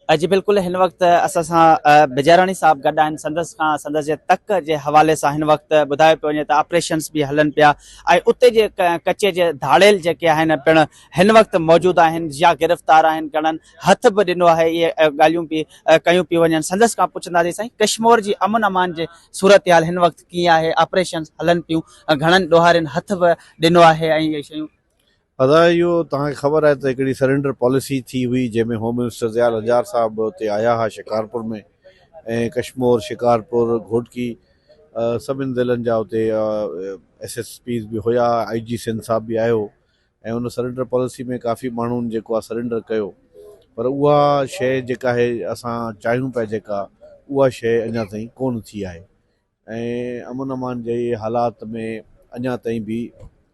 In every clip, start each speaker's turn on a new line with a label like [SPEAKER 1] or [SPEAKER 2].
[SPEAKER 1] जी बिल्कुलु हिन वक़्तु असां सां बिजाराणी साहब गॾु आहिनि संदसि जे तक जे हवाले सां हिन वक़्तु ॿुधायो पियो वञे त ऑपरेशन्स बि हलनि पिया ऐं उते जे कचे जे धाड़ेल जेके आहिनि पिणु हिन वक़्तु मौजूदु आहिनि या गिरफ़्तार आहिनि घणनि हथ बि ॾिनो आहे इहे ॻाल्हियूं बि कयूं पियूं वञनि संदसि खां पुछंदासीं साईं कश्मीर जी अमन अमान जे सूरत हाल हिन वक़्तु कीअं आहे ऑपरेशन्स हलनि पियूं घणनि ॾोहारियुनि हथ बि ॾिनो आहे ऐं इहे शयूं
[SPEAKER 2] दादा इहो तव्हांखे ख़बर आहे त हिकिड़ी सरेंडर पॉलिसी थी हुई जंहिंमें होम मिनिस्टर ज़ियाल हज़ार साहब उते आया हुआ शिकारपुर में ऐं कश्मीर शिकारपुर घोटकी सभिनि ज़िलनि जा उते SSPs बि हुया IG सिंध साहब बि आयो ऐं उन सरेंडर पॉलिसी में काफ़ी माण्हुनि जेको आहे सरेंडर कयो पर उहा शइ जेका आहे असां चाहियूं पिया जेका उहा शइ अञा ताईं कोन थी आहे ऐं अमन अमान जे हालात में अञा ताईं बि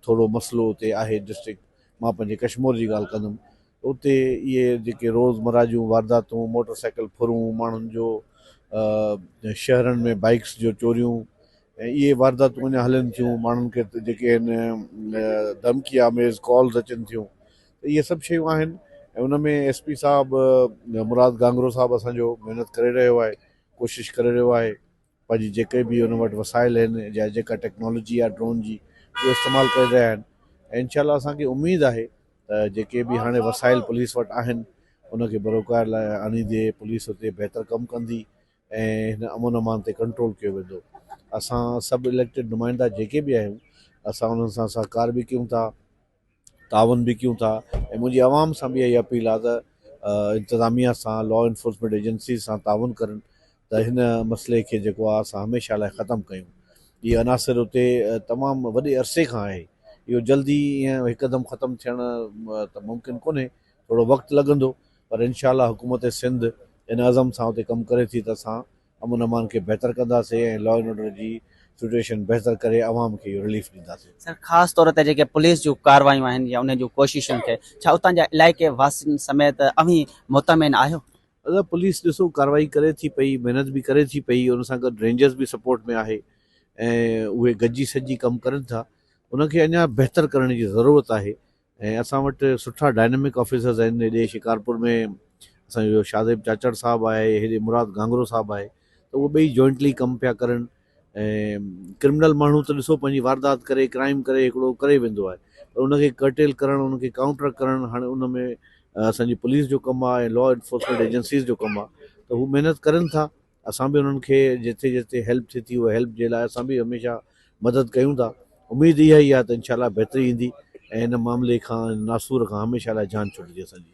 [SPEAKER 2] थोरो मसइलो उते आहे डिस्ट्रिक्ट मां पंहिंजे कश्मीर जी ॻाल्हि कंदुमि उते इहे जेके रोज़मर्रा जूं वारदातूं मोटरसाइकिल फुरूं माण्हुनि जो शहरनि में बाइक्स जो चोरियूं ऐं इहे वारदातूं अञा हलनि थियूं माण्हुनि खे जेके आहिनि धमकी आमेज़ कॉल्स अचनि थियूं त इहे सभु शयूं आहिनि ऐं उन में SP साहब मुराद गांगरो साहब असांजो महिनत करे रहियो आहे कोशिशि करे रहियो आहे पंहिंजी जेके बि उन वटि वसाइल आहिनि या जेका टेक्नोलॉजी आहे ड्रोन जी उहो इस्तेमालु करे रहिया आहिनि ऐं इनशाला असांखे उमेदु आहे त जेके बि हाणे वसाइल पुलिस वटि आहिनि उनखे बरोकार लाइ आणींदे पुलिस उते बहितर कमु कंदी ऐं हिन अमन अमान ते कंट्रोल कयो वेंदो असां सभु इलेक्टेड नुमाइंदा जेके बि आहियूं असां उन्हनि सां सहकार बि कयूं था तावन बि कयूं था ऐं मुंहिंजी आवाम सां बि इहा अपील आहे त इंतिज़ामिया सां लॉ इन्फोर्समेंट एजेंसी सां तावन करनि त हिन मसइले खे जेको आहे असां हमेशह लाइ ख़तमु कयूं इहे अनासिर उते तमामु वॾे अरसे खां आहे इहो जल्दी ईअं हिकदमि ख़तमु थियणु त मुमकिन कोन्हे थोरो वक़्तु लॻंदो पर इनशाला हुकूमत सिंध इन अज़म सां उते कमु करे थी त असां अमन अमान खे बहितर कंदासीं ऐं लॉ एंड ऑर्डर जी सिचुएशन बहितर करे आवाम खे इहो रिलीफ ॾींदासीं
[SPEAKER 1] सर ख़ासि तौर ते जेके पुलिस जूं कार्रवायूं आहिनि या उन जूं कोशिशुनि खे छा उतां जा इलाइक़े वासियुनि समेत अवी मुतमिन आहियो
[SPEAKER 2] अगरि पुलिस ॾिसो कार्रवाई करे थी पई महिनत बि करे थी पई उन सां गॾु रेंजर्स बि सपोर्ट में आहे ऐं उहे गॾिजी सॼी कमु करनि था उनखे अञा बहितर करण जी ज़रूरत आहे ऐं असां वटि सुठा डायनेमिक ऑफिसर्स आहिनि हेॾे शिकारपुर में असांजो शादेब चाचड़ साहबु आहे हेॾे मुराद गांगरो साहबु आहे त उहे ॿई जॉइंटली कमु पिया करनि ऐं क्रिमिनल माण्हू त ॾिसो पंहिंजी वारदात करे क्राइम करे हिकिड़ो करे वेंदो आहे पर उनखे कर्टेल करणु उनखे काउंटर करणु हाणे उन में असांजी पुलिस जो कमु आहे ऐं लॉ इन्फोर्समेंट एजेंसीज़ जो कमु आहे त हू महिनत करनि था असां बि उन्हनि खे जिते जिते हेल्प थिए थी उहा हेल्प जे लाइ असां बि हमेशह मदद कयूं था उमेदु इहा ई आहे त इनशाला बहितरी ईंदी ऐं हिन मामले खां नासूर खां हमेशह लाइ जान छुटंदी असांजी